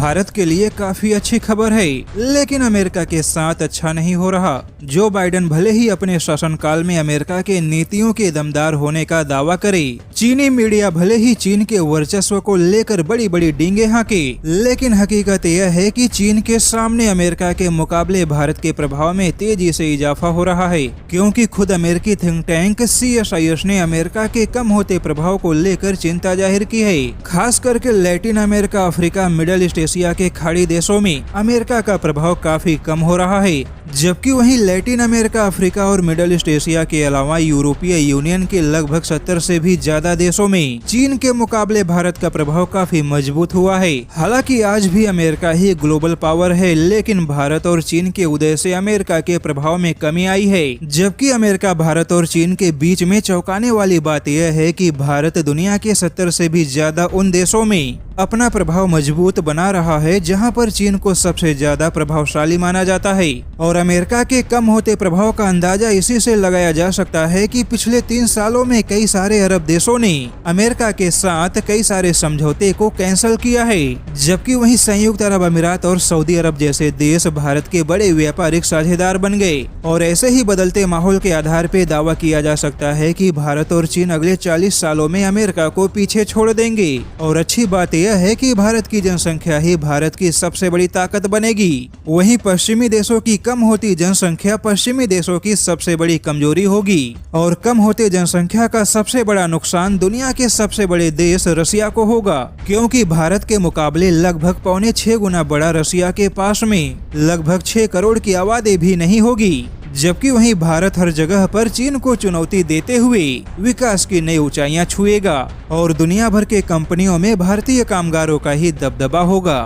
भारत के लिए काफी अच्छी खबर है, लेकिन अमेरिका के साथ अच्छा नहीं हो रहा। जो बाइडेन भले ही अपने शासनकाल में अमेरिका के नीतियों के दमदार होने का दावा करे, चीनी मीडिया भले ही चीन के वर्चस्व को लेकर बड़ी बड़ी डींगे हाँके, लेकिन हकीकत यह है कि चीन के सामने अमेरिका के मुकाबले भारत के प्रभाव में तेजी से इजाफा हो रहा है, क्योंकि खुद अमेरिकी थिंक टैंक CSIS ने अमेरिका के कम होते प्रभाव को लेकर चिंता जाहिर की है। खास करके Latin America, Africa, middle east Asia के खाड़ी देशों में अमेरिका का प्रभाव काफी कम हो रहा है, जबकि वहीं लैटिन अमेरिका, अफ्रीका और मिडल ईस्ट एशिया के अलावा यूरोपीय यूनियन के लगभग 70 से भी ज्यादा देशों में चीन के मुकाबले भारत का प्रभाव काफी मजबूत हुआ है। हालांकि आज भी अमेरिका ही ग्लोबल पावर है, लेकिन भारत और चीन के उदय से अमेरिका के प्रभाव में कमी आई है। जबकि अमेरिका, भारत और चीन के बीच में चौंकाने वाली बात यह है कि भारत दुनिया के 70 से भी ज्यादा उन देशों में अपना प्रभाव मजबूत बना रहा है जहां पर चीन को सबसे ज्यादा प्रभावशाली माना जाता है। और अमेरिका के कम होते प्रभाव का अंदाजा इसी से लगाया जा सकता है कि पिछले 3 सालों में कई सारे अरब देशों ने अमेरिका के साथ कई सारे समझौते को कैंसिल किया है, जबकि वहीं संयुक्त अरब अमीरात और सऊदी अरब जैसे देश भारत के बड़े व्यापारिक साझेदार बन गए। और ऐसे ही बदलते माहौल के आधार पर दावा किया जा सकता है कि भारत और चीन अगले 40 सालों में अमेरिका को पीछे छोड़ देंगे। और अच्छी बात यह है कि भारत की जनसंख्या ही भारत की सबसे बड़ी ताकत बनेगी। वहीं पश्चिमी देशों की कम होती जनसंख्या पश्चिमी देशों की सबसे बड़ी कमजोरी होगी। और कम होते जनसंख्या का सबसे बड़ा नुकसान दुनिया के सबसे बड़े देश रसिया को होगा, क्योंकि भारत के मुकाबले लगभग 6.25 गुना बड़ा रसिया के पास में लगभग 6 करोड़ की आबादी भी नहीं होगी। जबकि वहीं भारत हर जगह पर चीन को चुनौती देते हुए विकास की नई ऊंचाइयां छुएगा और दुनिया भर के कंपनियों में भारतीय कामगारों का ही दबदबा होगा।